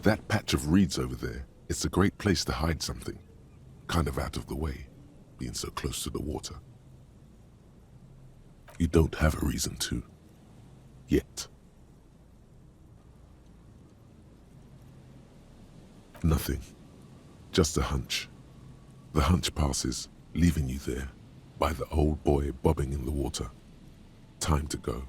That patch of reeds over there, it's a great place to hide something. Kind of out of the way, being so close to the water. You don't have a reason to. Yet. Nothing. Just a hunch. The hunch passes, leaving you there, by the old boy bobbing in the water. Time to go.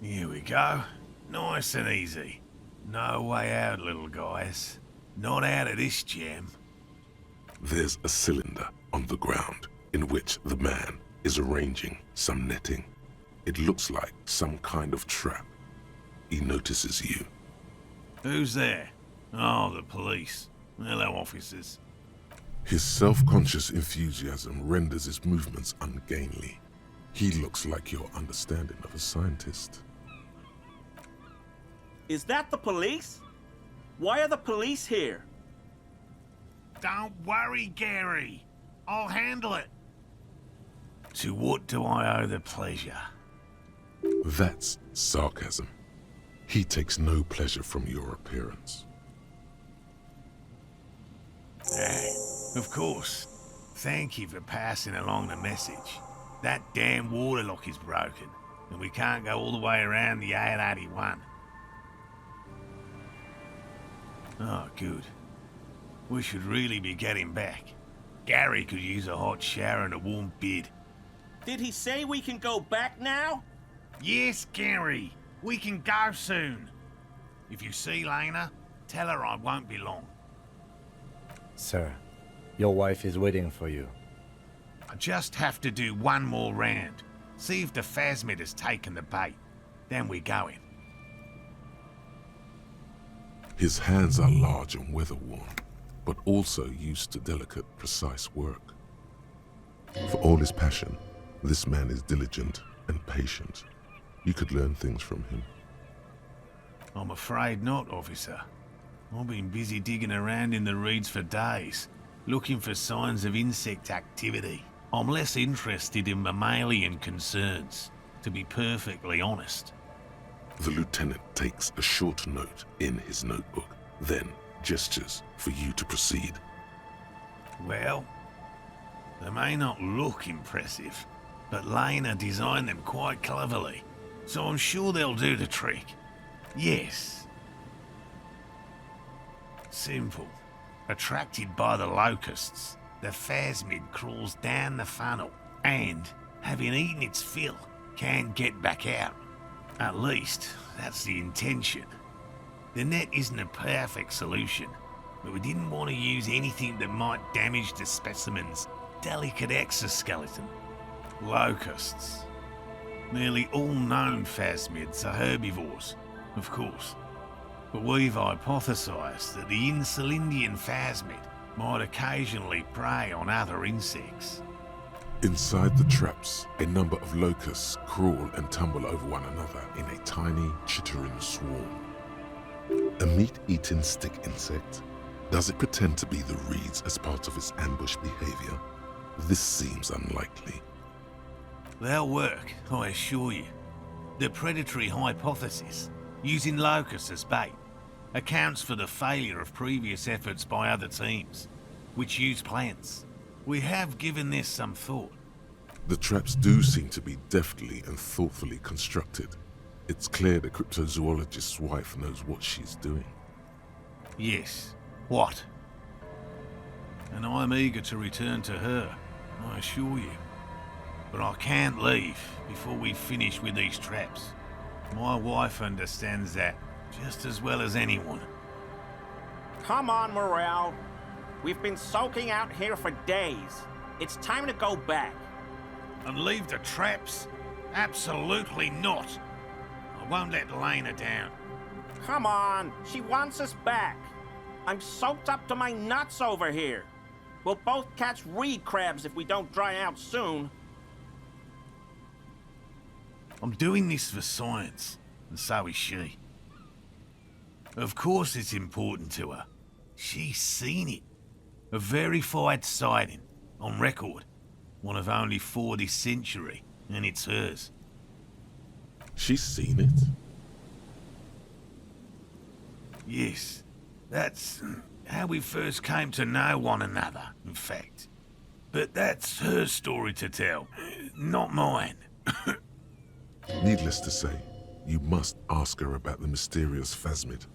Here we go. Nice and easy. No way out, little guys. Not out of this jam. There's a cylinder on the ground in which the man is arranging some netting. It looks like some kind of trap. He notices you. Who's there? Oh, the police. Hello, officers. His self-conscious enthusiasm renders his movements ungainly. He looks like your understanding of a scientist. Is that the police? Why are the police here? Don't worry, Gary. I'll handle it. To what do I owe the pleasure? That's sarcasm. He takes no pleasure from your appearance. Of course. Thank you for passing along the message. That damn water lock is broken, and we can't go all the way around the 881. Oh, good. We should really be getting back. Gary could use a hot shower and a warm bed. Did he say we can go back now? Yes, Gary. We can go soon. If you see Lena, tell her I won't be long. Sir, your wife is waiting for you. I just have to do one more round. See if the phasmid has taken the bait. Then we're going. His hands are large and weather-worn, but also used to delicate, precise work. For all his passion, this man is diligent and patient. You could learn things from him. I'm afraid not, officer. I've been busy digging around in the reeds for days, looking for signs of insect activity. I'm less interested in mammalian concerns, to be perfectly honest. The lieutenant takes a short note in his notebook, then gestures for you to proceed. Well, they may not look impressive, but Lena designed them quite cleverly, so I'm sure they'll do the trick. Yes. Simple. Attracted by the locusts, the phasmid crawls down the funnel and, having eaten its fill, can't get back out. At least, that's the intention. The net isn't a perfect solution, but we didn't want to use anything that might damage the specimen's delicate exoskeleton. Locusts. Nearly all known phasmids are herbivores, of course. But we've hypothesized that the Insulindian phasmid might occasionally prey on other insects. Inside the traps, a number of locusts crawl and tumble over one another in a tiny, chittering swarm. A meat-eating stick insect? Does it pretend to be the reeds as part of its ambush behavior? This seems unlikely. They'll work, I assure you. The predatory hypothesis, using locusts as bait, accounts for the failure of previous efforts by other teams, which use plants. We have given this some thought. The traps do seem to be deftly and thoughtfully constructed. It's clear the cryptozoologist's wife knows what she's doing. Yes. What? And I'm eager to return to her, I assure you. But I can't leave before we've finished with these traps. My wife understands that just as well as anyone. Come on, Morale. We've been soaking out here for days. It's time to go back. And leave the traps? Absolutely not. I won't let Lena down. Come on, she wants us back. I'm soaked up to my nuts over here. We'll both catch reed crabs if we don't dry out soon. I'm doing this for science, and so is she. Of course it's important to her. She's seen it. A verified sighting, on record. One of only 4 this century, and it's hers. She's seen it? Yes, that's how we first came to know one another, in fact. But that's her story to tell, not mine. Needless to say, you must ask her about the mysterious phasmid.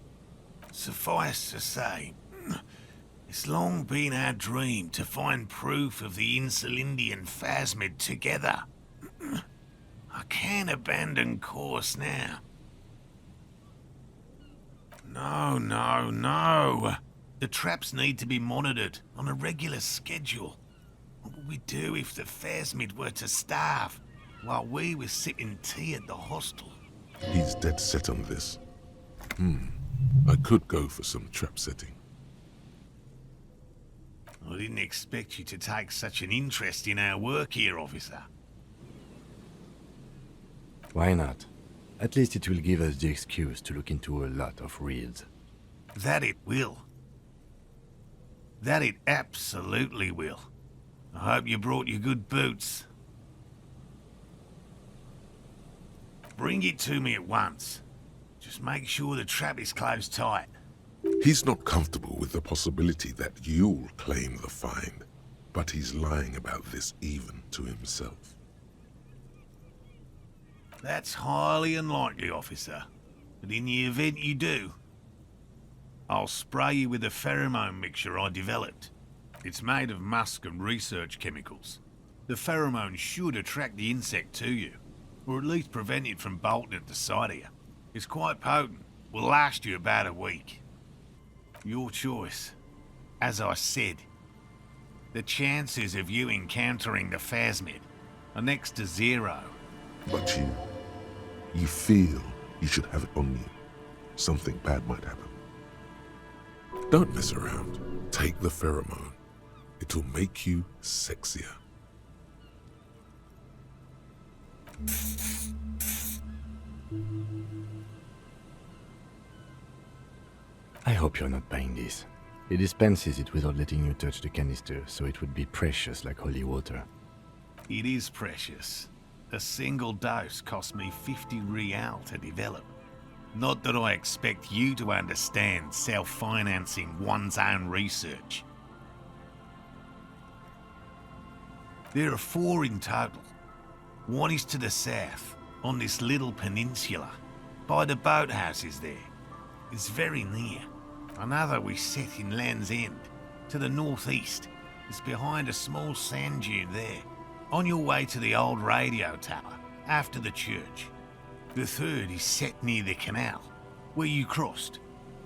Suffice to say, it's long been our dream to find proof of the Insulindian phasmid together. I can't abandon course now. No. The traps need to be monitored on a regular schedule. What would we do if the phasmid were to starve while we were sipping tea at the hostel? He's dead set on this. I could go for some trap setting. I didn't expect you to take such an interest in our work here, officer. Why not? At least it will give us the excuse to look into a lot of reels. That it will. That it absolutely will. I hope you brought your good boots. Bring it to me at once. Just make sure the trap is closed tight. He's not comfortable with the possibility that you'll claim the find, but he's lying about this even to himself. That's highly unlikely, officer. But in the event you do, I'll spray you with a pheromone mixture I developed. It's made of musk and research chemicals. The pheromone should attract the insect to you, or at least prevent it from bolting at the sight of you. It's quite potent. Will last you about a week. Your choice. As I said, the chances of you encountering the phasmid are next to 0. But you feel you should have it on you. Something bad might happen. Don't mess around. Take the pheromone. It'll make you sexier. I hope you're not buying this. It dispenses it without letting you touch the canister, so it would be precious like holy water. It is precious. A single dose cost me 50 real to develop. Not that I expect you to understand self-financing one's own research. There are 4 in total. One is to the south, on this little peninsula, by the boathouses there. It's very near. Another we set in Land's End, to the northeast. It's behind a small sand dune there, on your way to the old radio tower, after the church. The third is set near the canal, where you crossed,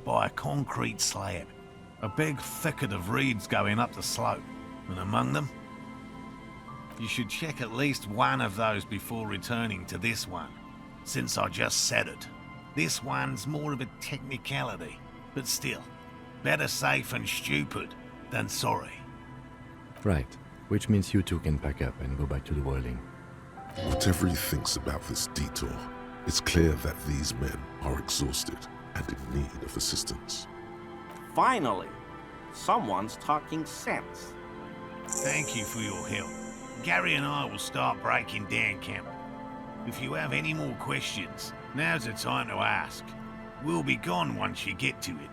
by a concrete slab. A big thicket of reeds going up the slope, and among them, you should check at least one of those before returning to this one, since I just said it. This one's more of a technicality, but still, better safe and stupid than sorry. Right, which means you two can pack up and go back to the whirling. Whatever he thinks about this detour, it's clear that these men are exhausted and in need of assistance. Finally, someone's talking sense. Thank you for your help. Gary and I will start breaking down camp. If you have any more questions, now's the time to ask. We'll be gone once you get to it.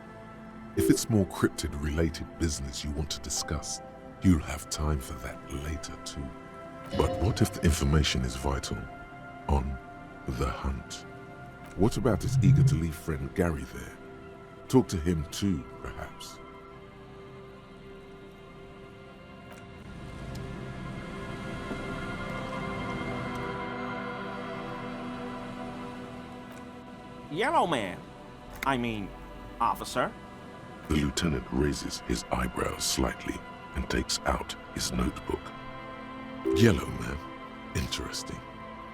If it's more cryptid-related business you want to discuss, you'll have time for that later too. But what if the information is vital? On the hunt. What about his eager-to-leave friend Gary there? Talk to him too, perhaps. Yellow man. I mean, officer. The lieutenant raises his eyebrows slightly and takes out his notebook. Yellow man. Interesting.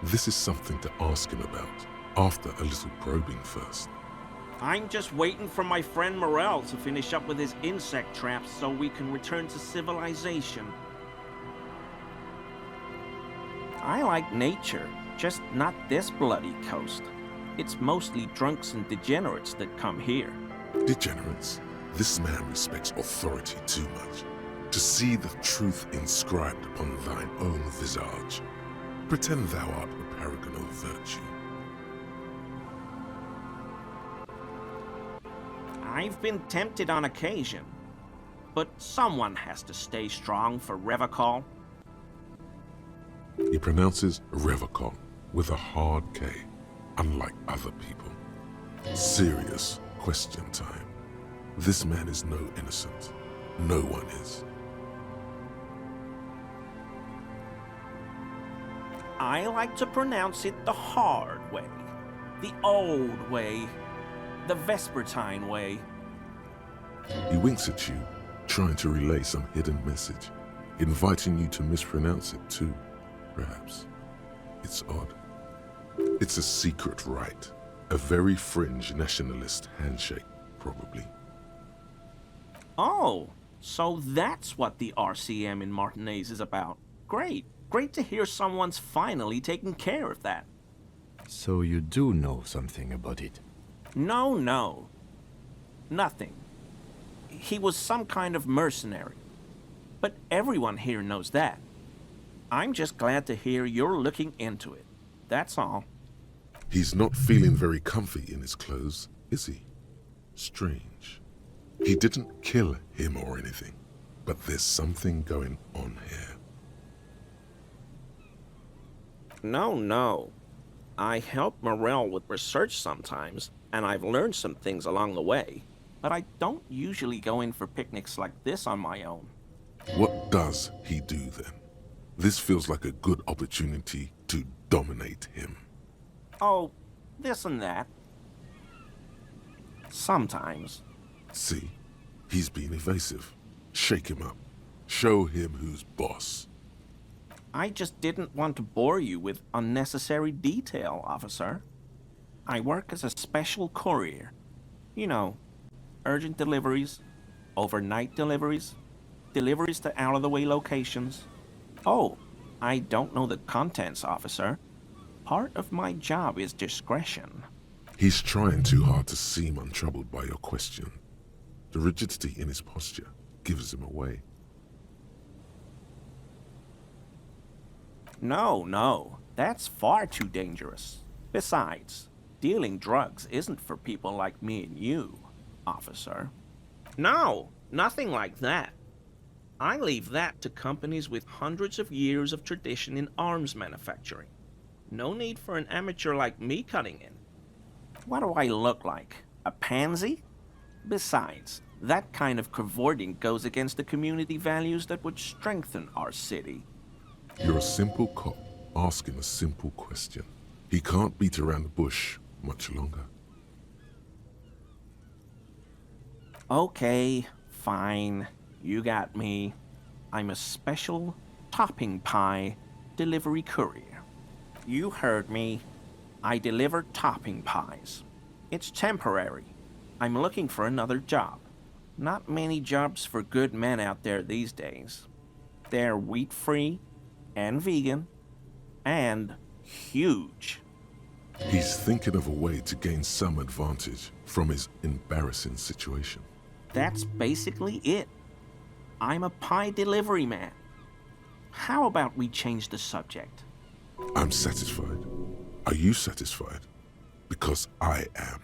This is something to ask him about, after a little probing first. I'm just waiting for my friend Morel to finish up with his insect traps so we can return to civilization. I like nature, just not this bloody coast. It's mostly drunks and degenerates that come here. Degenerates? This man respects authority too much. To see the truth inscribed upon thine own visage, pretend thou art a paragon of virtue. I've been tempted on occasion, but someone has to stay strong for Revocol. He pronounces Revocol with a hard K, unlike other people. Serious question time. This man is no innocent. No one is. I like to pronounce it the hard way, the old way, the Vespertine way. He winks at you, trying to relay some hidden message, inviting you to mispronounce it too, perhaps. It's odd. It's a secret rite, a very fringe nationalist handshake, probably. Oh, so that's what the RCM in Martinez is about. Great. Great to hear someone's finally taking care of that. So you do know something about it? No. Nothing. He was some kind of mercenary. But everyone here knows that. I'm just glad to hear you're looking into it. That's all. He's not feeling very comfy in his clothes, is he? Strange. He didn't kill him or anything, but there's something going on here. No. I help Morel with research sometimes, and I've learned some things along the way. But I don't usually go in for picnics like this on my own. What does he do then? This feels like a good opportunity to dominate him. Oh, this and that. Sometimes. See, he's being evasive. Shake him up. Show him who's boss. I just didn't want to bore you with unnecessary detail, officer. I work as a special courier. You know, urgent deliveries, overnight deliveries, deliveries to out-of-the-way locations. Oh, I don't know the contents, officer. Part of my job is discretion. He's trying too hard to seem untroubled by your question. The rigidity in his posture gives him away. No, that's far too dangerous. Besides, dealing drugs isn't for people like me and you, officer. No, nothing like that. I leave that to companies with hundreds of years of tradition in arms manufacturing. No need for an amateur like me cutting in. What do I look like? A pansy? Besides, that kind of cavorting goes against the community values that would strengthen our city. You're a simple cop asking a simple question. He can't beat around the bush much longer. Okay, fine. You got me. I'm a special topping pie delivery courier. You heard me. I deliver topping pies. It's temporary. I'm looking for another job. Not many jobs for good men out there these days. They're wheat-free and vegan and huge. He's thinking of a way to gain some advantage from his embarrassing situation. That's basically it. I'm a pie delivery man. How about we change the subject? I'm satisfied. Are you satisfied? Because I am.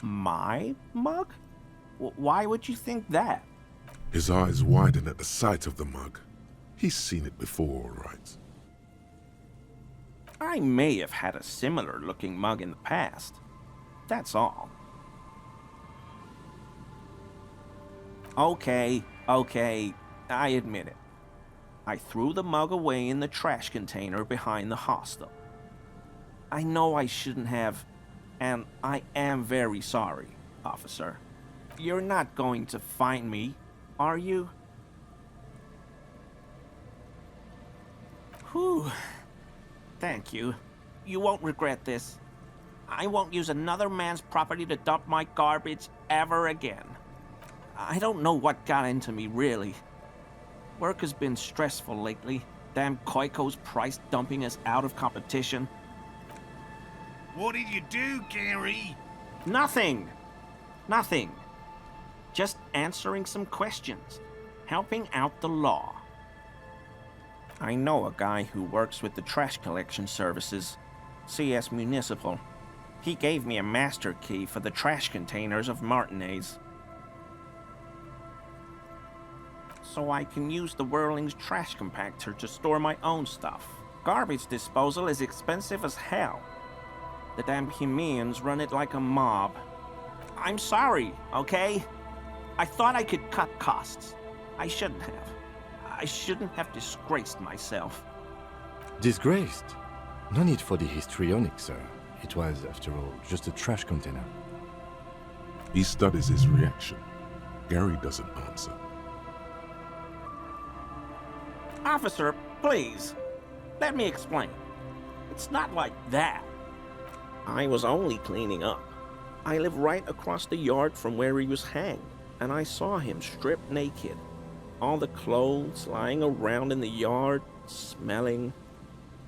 My mug? Why would you think that? His eyes widen at the sight of the mug. He's seen it before, all right. I may have had a similar looking mug in the past. That's all. Okay, I admit it. I threw the mug away in the trash container behind the hostel. I know I shouldn't have, and I am very sorry, officer. You're not going to find me, are you? Whew. Thank you. You won't regret this. I won't use another man's property to dump my garbage ever again. I don't know what got into me, really. Work has been stressful lately. Damn Koiko's price dumping us out of competition. What did you do, Gary? Nothing. Nothing. Just answering some questions. Helping out the law. I know a guy who works with the trash collection services, CS Municipal. He gave me a master key for the trash containers of Martinez. So I can use the Whirling's trash compactor to store my own stuff. Garbage disposal is expensive as hell. The damn Bohemians run it like a mob. I'm sorry, okay? I thought I could cut costs. I shouldn't have. I shouldn't have disgraced myself. Disgraced? No need for the histrionic, sir. It was, after all, just a trash container. He studies his reaction. Gary doesn't answer. Officer, please. Let me explain. It's not like that. I was only cleaning up. I live right across the yard from where he was hanged, and I saw him stripped naked. All the clothes lying around in the yard, smelling.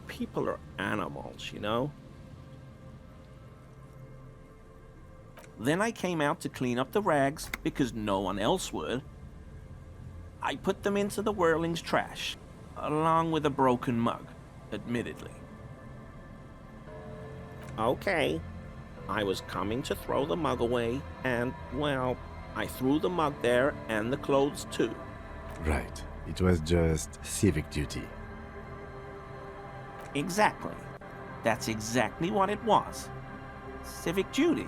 People are animals, you know? Then I came out to clean up the rags because no one else would. I put them into the Whirling's trash, along with a broken mug, admittedly. Okay, I was coming to throw the mug away, and, well, I threw the mug there and the clothes too. Right. It was just civic duty. Exactly. That's exactly what it was. Civic duty.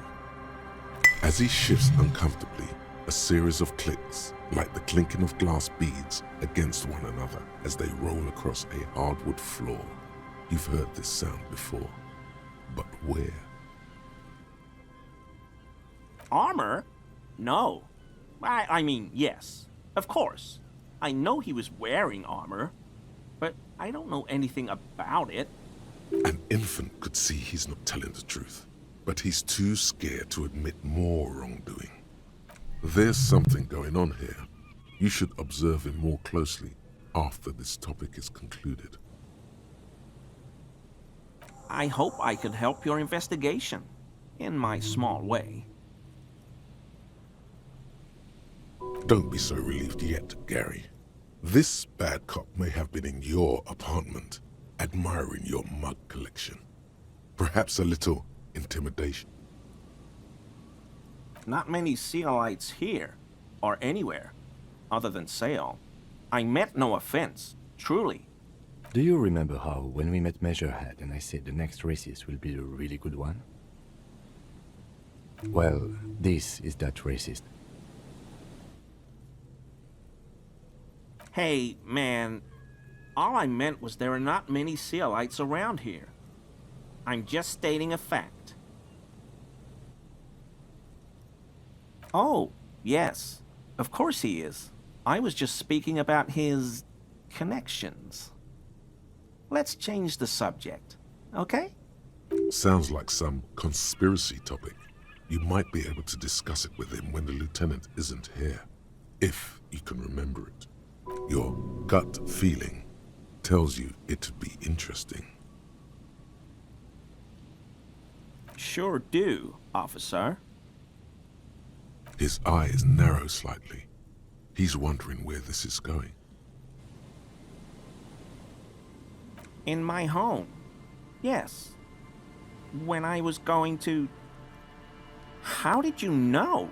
As he shifts uncomfortably, a series of clicks, like the clinking of glass beads against one another as they roll across a hardwood floor. You've heard this sound before, but where? Armor? No. I mean, yes. Of course. I know he was wearing armor, but I don't know anything about it. An infant could see he's not telling the truth, but he's too scared to admit more wrongdoing. There's something going on here. You should observe him more closely after this topic is concluded. I hope I could help your investigation, in my small way. Don't be so relieved yet, Gary. This bad cop may have been in your apartment, admiring your mug collection. Perhaps a little intimidation. Not many Sealites here, or anywhere, other than Sale. I meant no offense, truly. Do you remember how, when we met Measurehead and I said the next racist will be a really good one? Well, this is that racist. Hey, man, all I meant was there are not many Sealites around here. I'm just stating a fact. Oh, yes, of course he is. I was just speaking about his connections. Let's change the subject, okay? Sounds like some conspiracy topic. You might be able to discuss it with him when the lieutenant isn't here, if you can remember it. Your gut feeling tells you it'd be interesting. Sure do, officer. His eyes narrow slightly. He's wondering where this is going. In my home, yes. When I was going to... How did you know?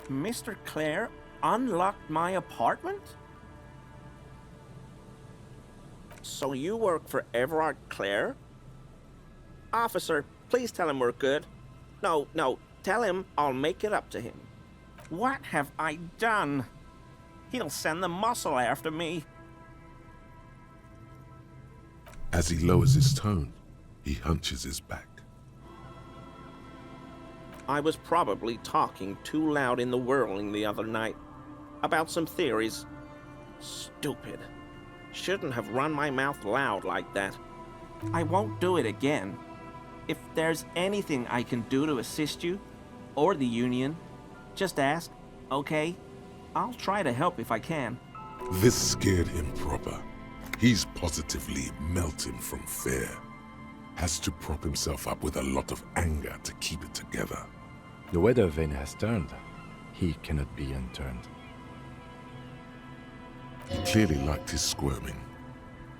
Mr. Clare unlocked my apartment? So you work for Everard Clare? Officer, please tell him we're good. No, tell him I'll make it up to him. What have I done? He'll send the muscle after me. As he lowers his tone, he hunches his back. I was probably talking too loud in the Whirling the other night. About some theories. Stupid. Shouldn't have run my mouth loud like that. I won't do it again. If there's anything I can do to assist you, or the Union, just ask, okay? I'll try to help if I can. This scared him proper. He's positively melting from fear. Has to prop himself up with a lot of anger to keep it together. The weather vane has turned. He cannot be unturned. He clearly liked his squirming.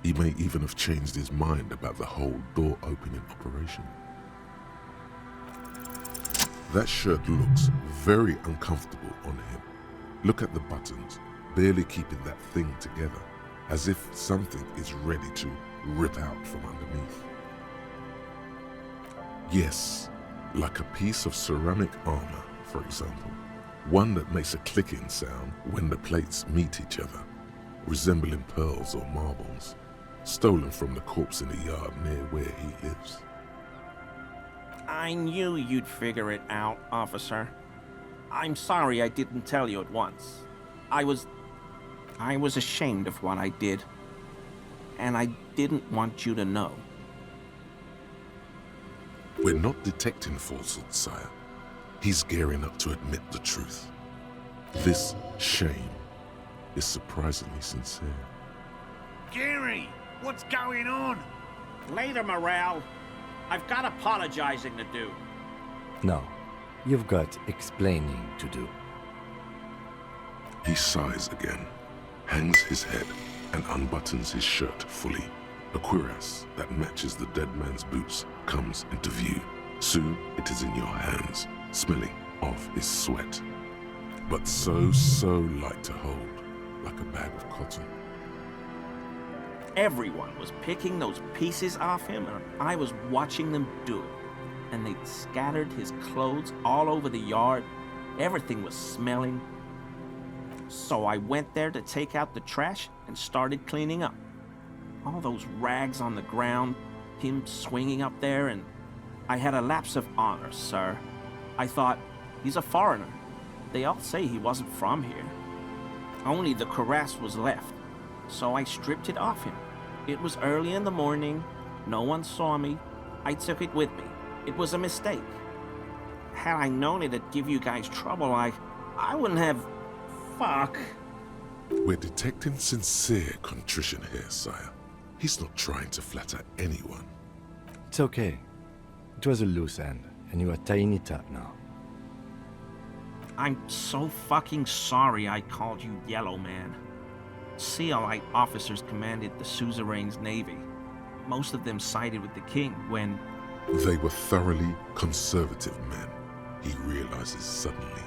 He may even have changed his mind about the whole door-opening operation. That shirt looks very uncomfortable on him. Look at the buttons, barely keeping that thing together, as if something is ready to rip out from underneath. Yes, like a piece of ceramic armor, for example. One that makes a clicking sound when the plates meet each other, resembling pearls or marbles, stolen from the corpse in the yard near where he lives. I knew you'd figure it out, officer. I'm sorry I didn't tell you at once. I was ashamed of what I did. And I didn't want you to know. We're not detecting falsehood, sire. He's gearing up to admit the truth. This shame is surprisingly sincere. Gary, what's going on? Later, Morale. I've got apologizing to do. No, you've got explaining to do. He sighs again, hangs his head, and unbuttons his shirt fully. A cuirass that matches the dead man's boots comes into view. Soon it is in your hands, smelling of his sweat. But so light to hold, like a bag of cotton. Everyone was picking those pieces off him, and I was watching them do it. And they'd scattered his clothes all over the yard. Everything was smelling. So I went there to take out the trash and started cleaning up. All those rags on the ground, him swinging up there, and I had a lapse of honor, sir. I thought, he's a foreigner. They all say he wasn't from here. Only the cuirass was left, so I stripped it off him. It was early in the morning. No one saw me. I took it with me. It was a mistake. Had I known it'd give you guys trouble, I wouldn't have... Fuck. We're detecting sincere contrition here, sire. He's not trying to flatter anyone. It's okay. It was a loose end, and you are tying it up now. I'm so fucking sorry I called you Yellow Man. CLI officers commanded the suzerain's navy. Most of them sided with the king when... They were thoroughly conservative men, he realizes suddenly.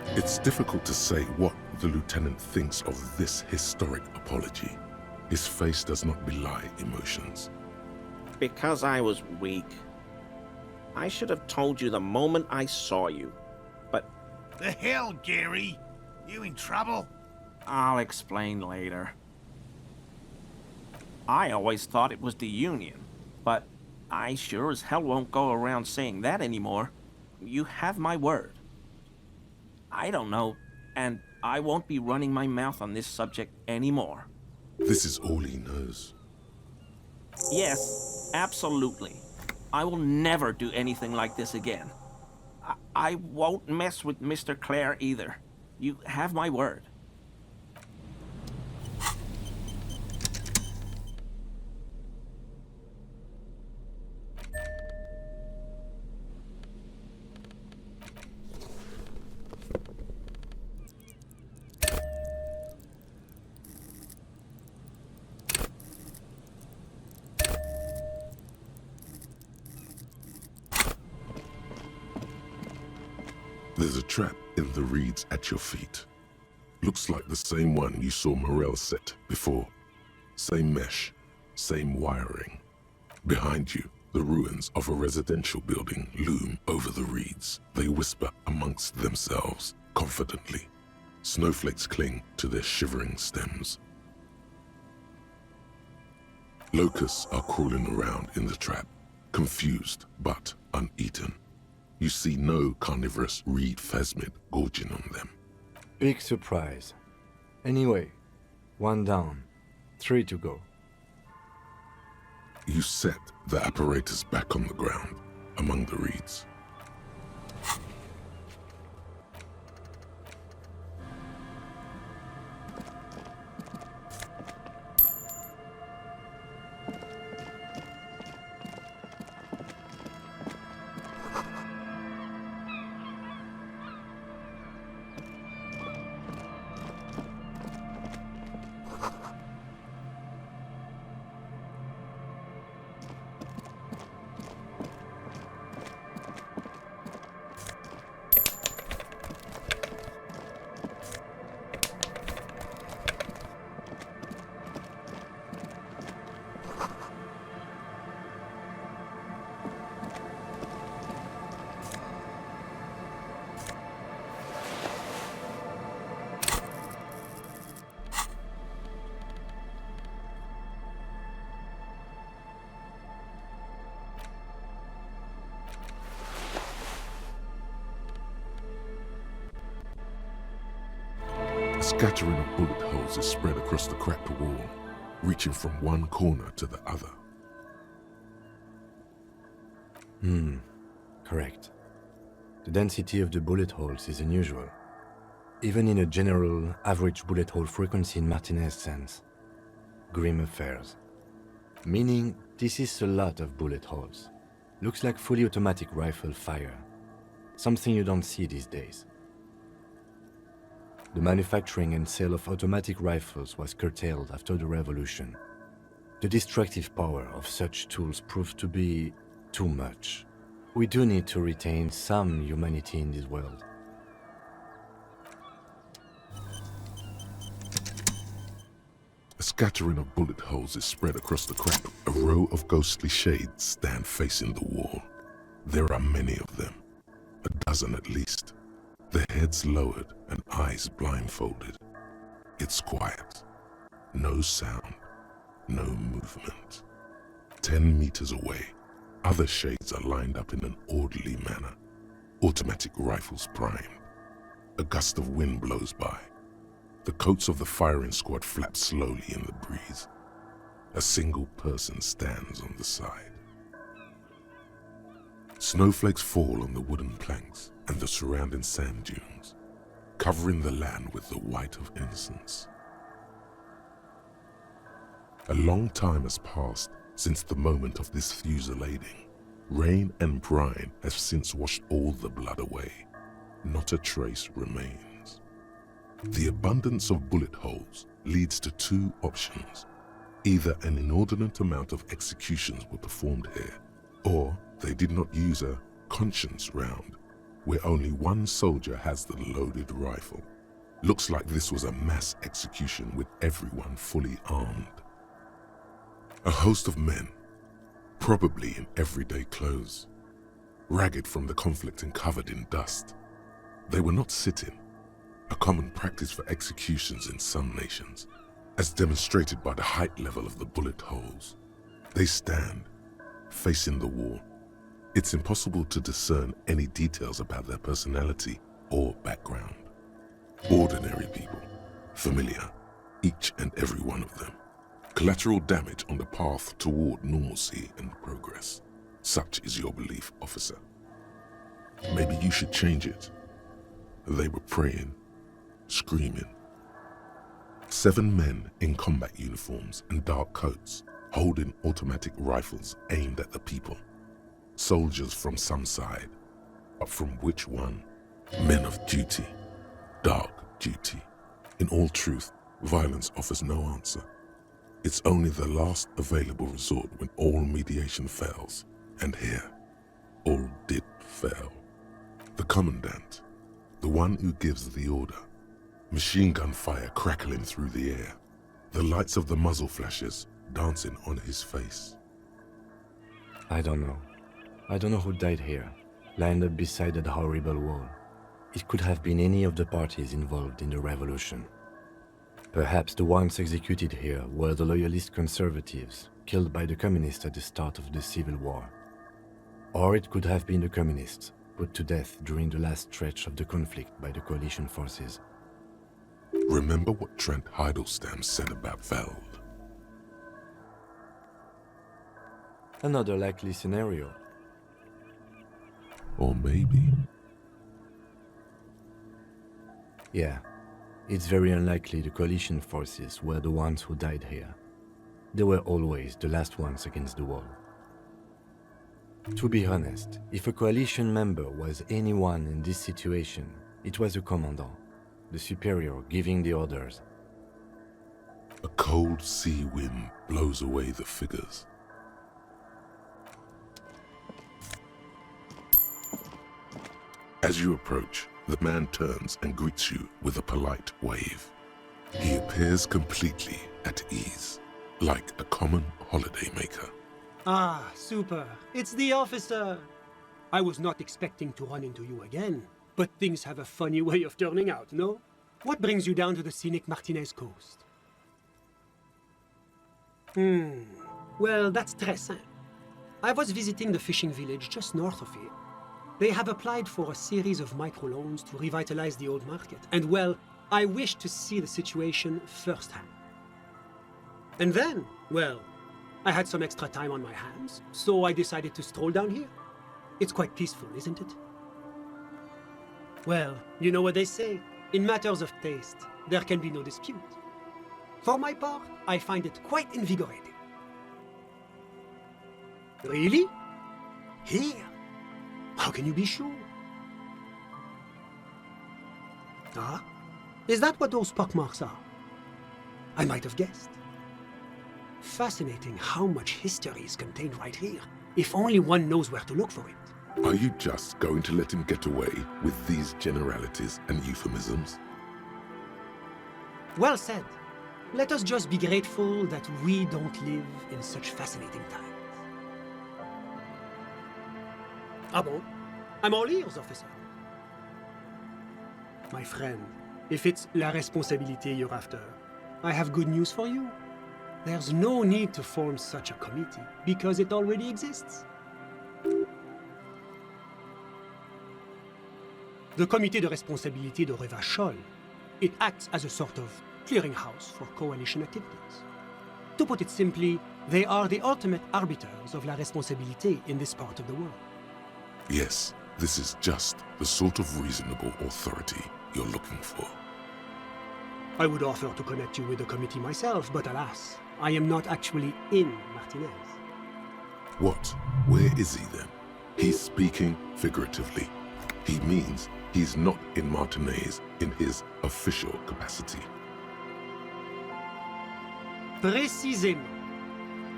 It's difficult to say what the lieutenant thinks of this historic apology. His face does not belie emotions. Because I was weak. I should have told you the moment I saw you. But The hell, Gary? You in trouble? I'll explain later. I always thought it was the Union, but I sure as hell won't go around saying that anymore. You have my word. I don't know, and I won't be running my mouth on this subject anymore. This is all he knows. Yes, absolutely. I will never do anything like this again. I won't mess with Mr. Clare either. You have my word. There's a trap in the reeds at your feet. Looks like the same one you saw Morel set before. Same mesh, same wiring. Behind you, the ruins of a residential building loom over the reeds. They whisper amongst themselves, confidently. Snowflakes cling to their shivering stems. Locusts are crawling around in the trap, confused but uneaten. You see no carnivorous reed phasmid gorging on them. Big surprise. Anyway, 1 down, 3 to go. You set the apparatus back on the ground, among the reeds. scattering of bullet holes is spread across the cracked wall, reaching from one corner to the other. Correct. The density of the bullet holes is unusual, even in a general average bullet hole frequency in Martinez sense. Grim affairs. Meaning, this is a lot of bullet holes. Looks like fully automatic rifle fire. Something you don't see these days. The manufacturing and sale of automatic rifles was curtailed after the revolution. The destructive power of such tools proved to be too much. We do need to retain some humanity in this world. A scattering of bullet holes is spread across the crack. A row of ghostly shades stand facing the wall. There are many of them, a dozen at least, their heads lowered and eyes blindfolded. It's quiet. No sound, no movement. 10 meters away, other shades are lined up in an orderly manner, automatic rifles primed. A gust of wind blows by. The coats of the firing squad flap slowly in the breeze. A single person stands on the side. Snowflakes fall on the wooden planks and the surrounding sand dunes, covering the land with the white of innocence. A long time has passed since the moment of this fusillading. Rain and brine have since washed all the blood away. Not a trace remains. The abundance of bullet holes leads to two options. Either an inordinate amount of executions were performed here, or they did not use a conscience round, where only one soldier has the loaded rifle. Looks like this was a mass execution with everyone fully armed. A host of men, probably in everyday clothes, ragged from the conflict and covered in dust. They were not sitting, a common practice for executions in some nations, as demonstrated by the height level of the bullet holes. They stand, facing the wall. It's impossible to discern any details about their personality or background. Ordinary people, familiar, each and every one of them. Collateral damage on the path toward normalcy and progress. Such is your belief, officer. Maybe you should change it. They were praying, screaming. 7 men in combat uniforms and dark coats, holding automatic rifles aimed at the people. Soldiers from some side, but from which one? Men of duty, dark duty. In all truth, violence offers no answer. It's only the last available resort when all mediation fails, and here, all did fail. The commandant, the one who gives the order, machine gun fire crackling through the air, the lights of the muzzle flashes dancing on his face. I don't know. I don't know who died here, lined up beside that horrible wall. It could have been any of the parties involved in the revolution. Perhaps the ones executed here were the loyalist conservatives, killed by the communists at the start of the Civil War. Or it could have been the communists, put to death during the last stretch of the conflict by the coalition forces. Remember what Trent Heidelstein said about Veld? Another likely scenario. Or maybe... Yeah, it's very unlikely the coalition forces were the ones who died here. They were always the last ones against the wall. To be honest, if a coalition member was anyone in this situation, it was the commandant, the superior giving the orders. A cold sea wind blows away the figures. As you approach, the man turns and greets you with a polite wave. He appears completely at ease, like a common holidaymaker. Ah, super. It's the officer. I was not expecting to run into you again, but things have a funny way of turning out, no? What brings you down to the scenic Martinez coast? Well, that's très simple. I was visiting the fishing village just north of here. They have applied for a series of microloans to revitalize the old market. And well, I wished to see the situation firsthand. And then, well, I had some extra time on my hands, so I decided to stroll down here. It's quite peaceful, isn't it? Well, you know what they say. In matters of taste, there can be no dispute. For my part, I find it quite invigorating. Really? Here? How can you be sure? Ah? Is that what those pockmarks are? I might have guessed. Fascinating how much history is contained right here, if only one knows where to look for it. Are you just going to let him get away with these generalities and euphemisms? Well said. Let us just be grateful that we don't live in such fascinating times. Ah bon? I'm all ears, officer. My friend, if it's la responsabilité you're after, I have good news for you. There's no need to form such a committee, because it already exists. The Comité de Responsabilité de Revachol, it acts as a sort of clearinghouse for coalition activities. To put it simply, they are the ultimate arbiters of la responsabilité in this part of the world. Yes, this is just the sort of reasonable authority you're looking for. I would offer to connect you with the committee myself, but alas, I am not actually in Martinez. What? Where is he then? He's speaking figuratively. He means he's not in Martinez in his official capacity. Précisément.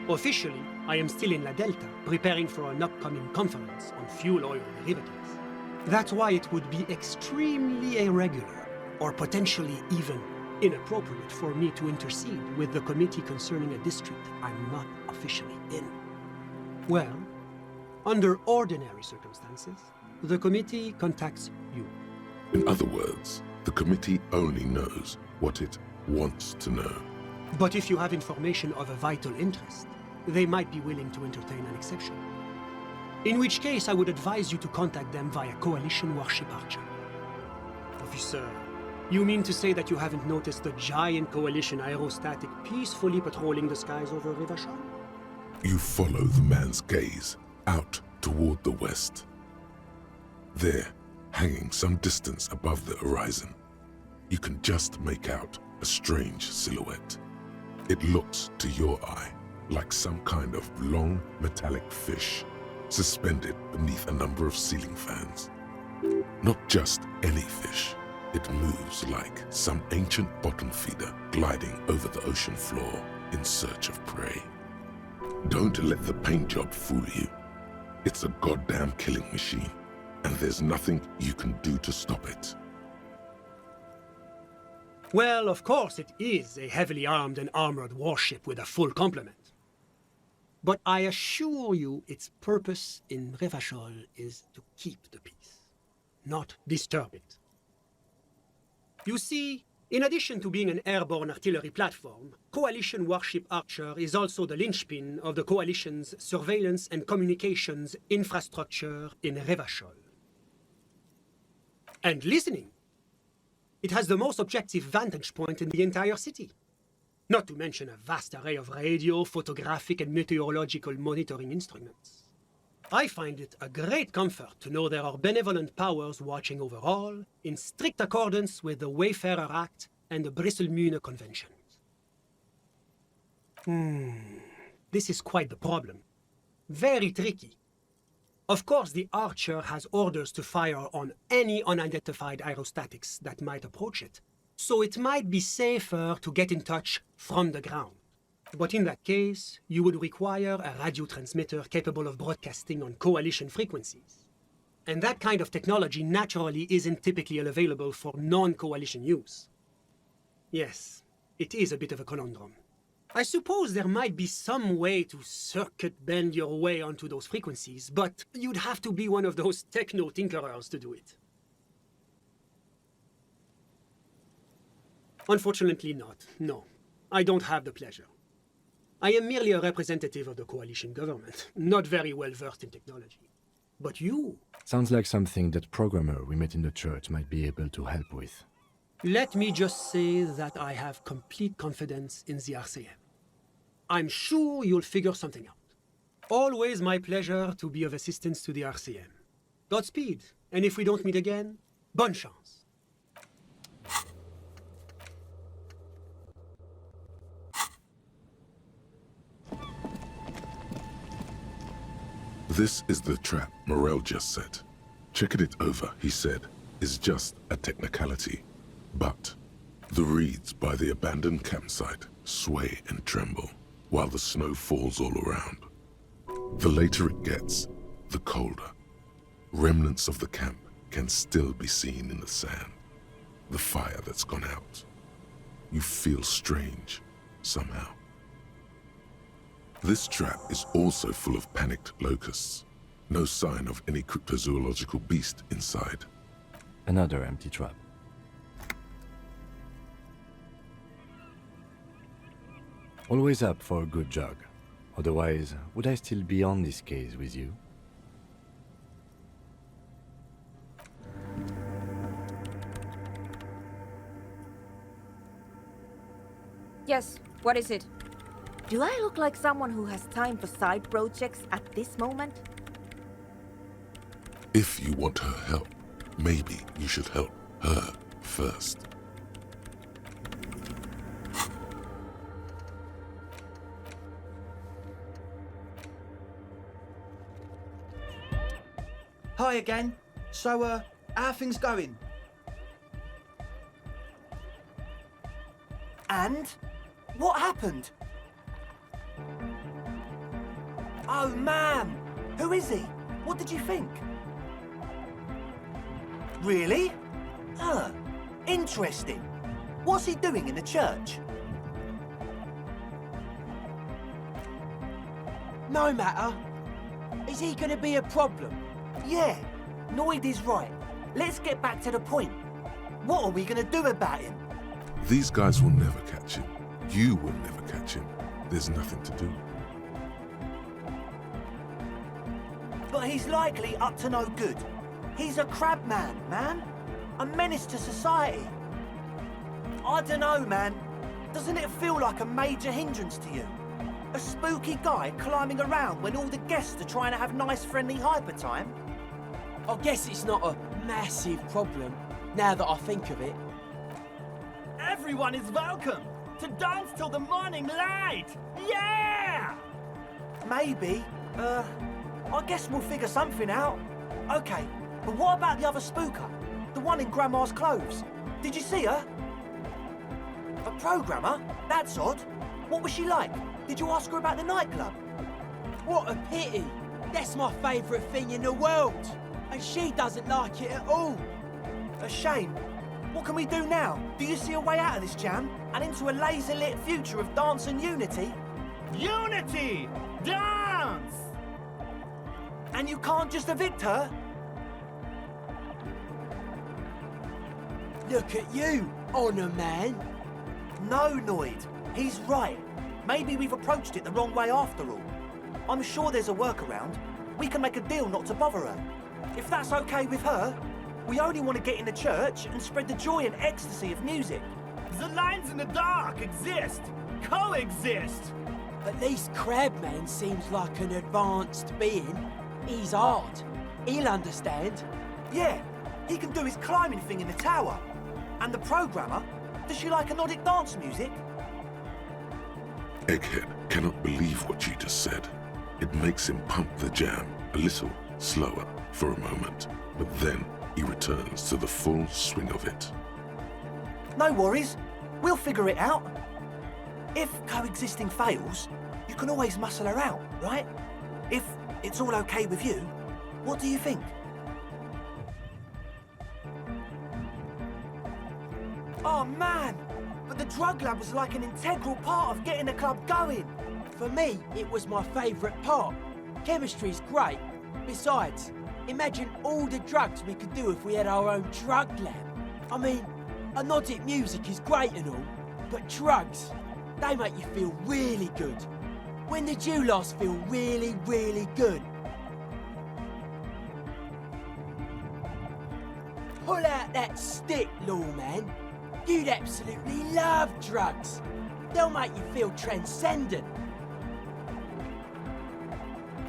Officially, I am still in La Delta, preparing for an upcoming conference on fuel oil derivatives. That's why it would be extremely irregular, or potentially even inappropriate for me to intercede with the committee concerning a district I'm not officially in. Well, under ordinary circumstances, the committee contacts you. In other words, the committee only knows what it wants to know. But if you have information of a vital interest, they might be willing to entertain an exception. In which case, I would advise you to contact them via Coalition Warship Archer. Officer, you mean to say that you haven't noticed the giant Coalition aerostatic peacefully patrolling the skies over Revachol? You follow the man's gaze out toward the west. There, hanging some distance above the horizon, you can just make out a strange silhouette. It looks to your eye like some kind of long metallic fish suspended beneath a number of ceiling fans. Not just any fish. It moves like some ancient bottom feeder gliding over the ocean floor in search of prey. Don't let the paint job fool you. It's a goddamn killing machine, and there's nothing you can do to stop it. Well, of course it is a heavily armed and armored warship with a full complement. But I assure you its purpose in Revachol is to keep the peace, not disturb it. You see, in addition to being an airborne artillery platform, Coalition Warship Archer is also the linchpin of the Coalition's surveillance and communications infrastructure in Revachol. And listening. It has the most objective vantage point in the entire city. Not to mention a vast array of radio, photographic, and meteorological monitoring instruments. I find it a great comfort to know there are benevolent powers watching over all, in strict accordance with the Wayfarer Act and the Bristol-Mune Conventions. This is quite the problem. Very tricky. Of course, the Archer has orders to fire on any unidentified aerostatics that might approach it, so it might be safer to get in touch from the ground. But in that case, you would require a radio transmitter capable of broadcasting on coalition frequencies. And that kind of technology naturally isn't typically available for non-coalition use. Yes, it is a bit of a conundrum. I suppose there might be some way to circuit bend your way onto those frequencies, but you'd have to be one of those techno-tinkerers to do it. Unfortunately not, no. I don't have the pleasure. I am merely a representative of the coalition government, not very well versed in technology. But you... Sounds like something that programmer we met in the church might be able to help with. Let me just say that I have complete confidence in the RCM. I'm sure you'll figure something out. Always my pleasure to be of assistance to the RCM. Godspeed, and if we don't meet again, bonne chance. This is the trap Morel just set. Checking it over, he said, is just a technicality. But the reeds by the abandoned campsite sway and tremble while the snow falls all around. The later it gets, the colder. Remnants of the camp can still be seen in the sand. The fire that's gone out. You feel strange, somehow. This trap is also full of panicked locusts. No sign of any cryptozoological beast inside. Another empty trap. Always up for a good jog. Otherwise, would I still be on this case with you? Yes, what is it? Do I look like someone who has time for side projects at this moment? If you want her help, maybe you should help her first. Hi again. So, how are things going? And? What happened? Oh, man! Who is he? What did you think? Really? Interesting. What's he doing in the church? No matter. Is he gonna be a problem? Yeah, Noid is right. Let's get back to the point. What are we gonna do about him? These guys will never catch him. You will never catch him. There's nothing to do. But he's likely up to no good. He's a crab man. A menace to society. I dunno, man. Doesn't it feel like a major hindrance to you? A spooky guy climbing around when all the guests are trying to have nice, friendly hyper time? I guess it's not a massive problem, now that I think of it. Everyone is welcome to dance till the morning light! Yeah! Maybe. I guess we'll figure something out. Okay, but what about the other spooker? The one in Grandma's clothes? Did you see her? A programmer? That's odd. What was she like? Did you ask her about the nightclub? What a pity! That's my favourite thing in the world! And she doesn't like it at all! A shame. What can we do now? Do you see a way out of this jam? And into a laser-lit future of dance and unity? Unity! Dance! And you can't just evict her? Look at you, Honour Man! No, Noid. He's right. Maybe we've approached it the wrong way after all. I'm sure there's a workaround. We can make a deal not to bother her. If that's okay with her, we only want to get in the church and spread the joy and ecstasy of music. The lines in the dark exist! Coexist! At least Crabman seems like an advanced being. He's hard. He'll understand. Yeah, he can do his climbing thing in the tower. And the programmer, does she like anodic dance music? Egghead cannot believe what you just said. It makes him pump the jam a little slower for a moment, but then he returns to the full swing of it. No worries. We'll figure it out. If coexisting fails, you can always muscle her out, right? If it's all okay with you, what do you think? Oh, man! But the drug lab was like an integral part of getting the club going. For me, it was my favourite part. Chemistry's great. Besides, imagine all the drugs we could do if we had our own drug lab. I mean, anodic music is great and all, but drugs, they make you feel really good. When did you last feel really, really good? Pull out that stick, lawman. You'd absolutely love drugs. They'll make you feel transcendent.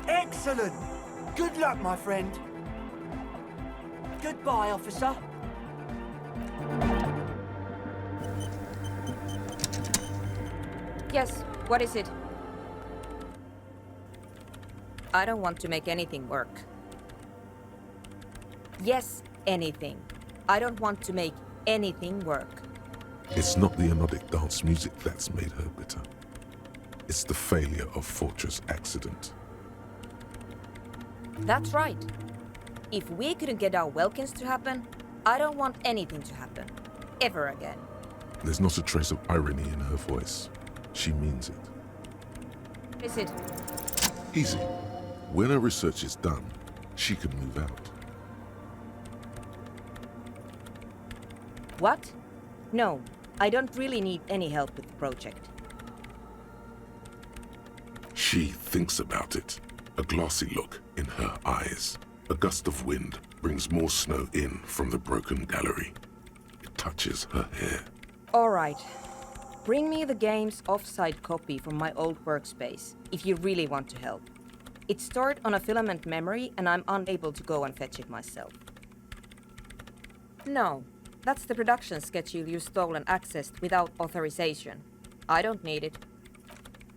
Excellent! Good luck, my friend. Goodbye, officer. Yes, what is it? I don't want to make anything work. Yes, anything. I don't want to make anything work. It's not the anodic dance music that's made her bitter. It's the failure of Fortress Accident. That's right. If we couldn't get our Welkins to happen, I don't want anything to happen. Ever again. There's not a trace of irony in her voice. She means it. Is it? Easy. When her research is done, she can move out. What? No, I don't really need any help with the project. She thinks about it. A glassy look in her eyes. A gust of wind brings more snow in from the broken gallery. It touches her hair. All right. Bring me the game's offsite copy from my old workspace, if you really want to help. It's stored on a filament memory and I'm unable to go and fetch it myself. No, that's the production schedule you stole and accessed without authorization. I don't need it.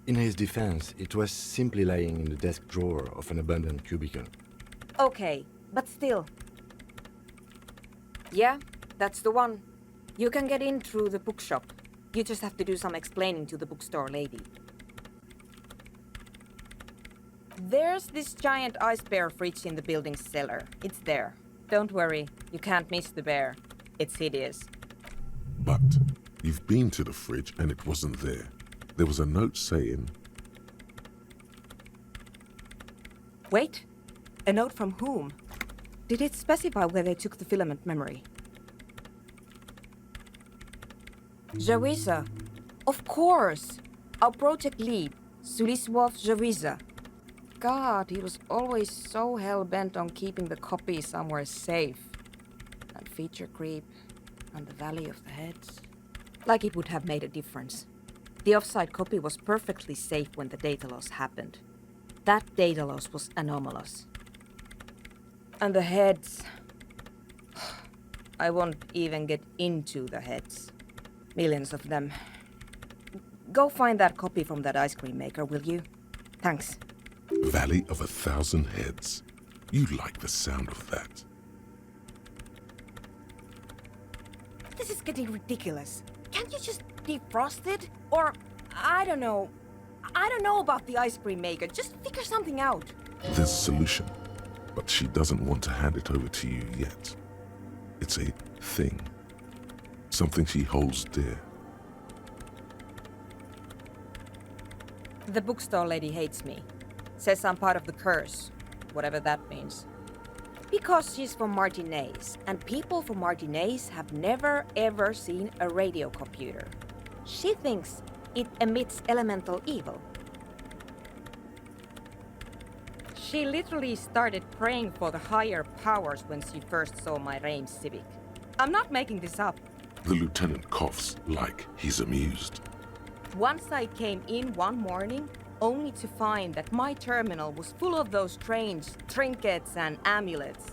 In his defense, it was simply lying in the desk drawer of an abandoned cubicle. Okay, but still. Yeah, that's the one. You can get in through the bookshop. You just have to do some explaining to the bookstore lady. There's this giant ice bear fridge in the building's cellar. It's there. Don't worry, you can't miss the bear. It's hideous. But you've been to the fridge and it wasn't there. There was a note saying... Wait, a note from whom? Did it specify where they took the filament memory? Jawiza. Of course! Our project lead, Suliswov Jawiza. God, he was always so hell-bent on keeping the copy somewhere safe. And feature creep, and the Valley of the Heads. Like it would have made a difference. The offsite copy was perfectly safe when the data loss happened. That data loss was anomalous. And the heads... I won't even get into the heads. Millions of them. Go find that copy from that ice cream maker, will you? Thanks. Valley of 1,000 Heads. You like the sound of that. This is getting ridiculous. Can't you just defrost it? Or, I don't know. I don't know about the ice cream maker. Just figure something out. There's a solution, but she doesn't want to hand it over to you yet. It's a thing. Something she holds dear. The bookstore lady hates me. Says I'm part of the curse, whatever that means. Because she's from Martinez, and people from Martinez have never ever seen a radio computer. She thinks it emits elemental evil. She literally started praying for the higher powers when she first saw my Reims Civic. I'm not making this up. The lieutenant coughs like he's amused. Once I came in one morning, only to find that my terminal was full of those strange trinkets and amulets.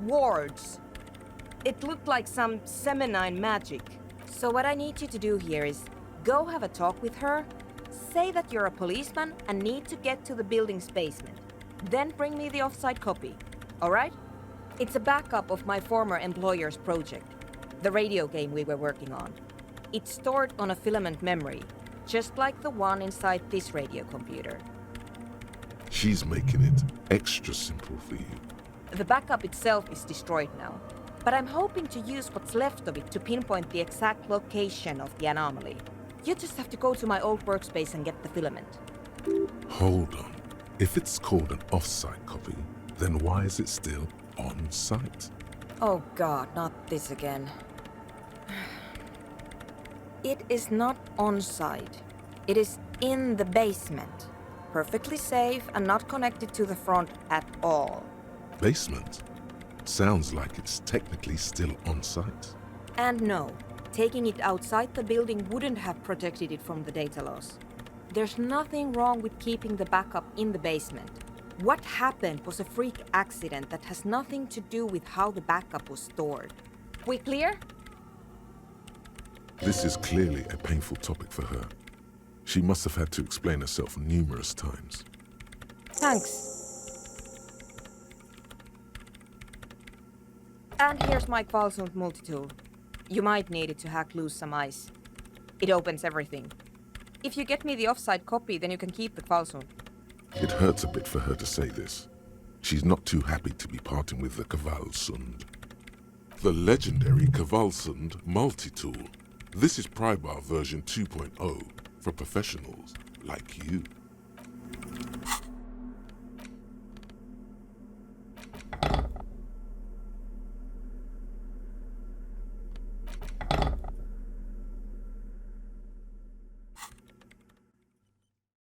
Wards. It looked like some Semenine magic. So what I need you to do here is go have a talk with her, say that you're a policeman and need to get to the building's basement. Then bring me the offsite copy, alright? It's a backup of my former employer's project, the radio game we were working on. It's stored on a filament memory, just like the one inside this radio computer. She's making it extra simple for you. The backup itself is destroyed now, but I'm hoping to use what's left of it to pinpoint the exact location of the anomaly. You just have to go to my old workspace and get the filament. Hold on. If it's called an offsite copy, then why is it still on site? Oh God, not this again. It is not on site. It is in the basement. Perfectly safe and not connected to the front at all. Basement? Sounds like it's technically still on site. And no, Taking it outside the building wouldn't have protected it from the data loss. There's nothing wrong with keeping the backup in the basement. What happened was a freak accident that has nothing to do with how the backup was stored. We clear? This is clearly a painful topic for her. She must have had to explain herself numerous times. Thanks. And here's my Qualsund multi-tool. You might need it to hack loose some ice. It opens everything. If you get me the offside copy, then you can keep the Qualsund. It hurts a bit for her to say this. She's not too happy to be parting with the Kvalsund. The legendary Kvalsund multi-tool. This is Prybar version 2.0 for professionals like you.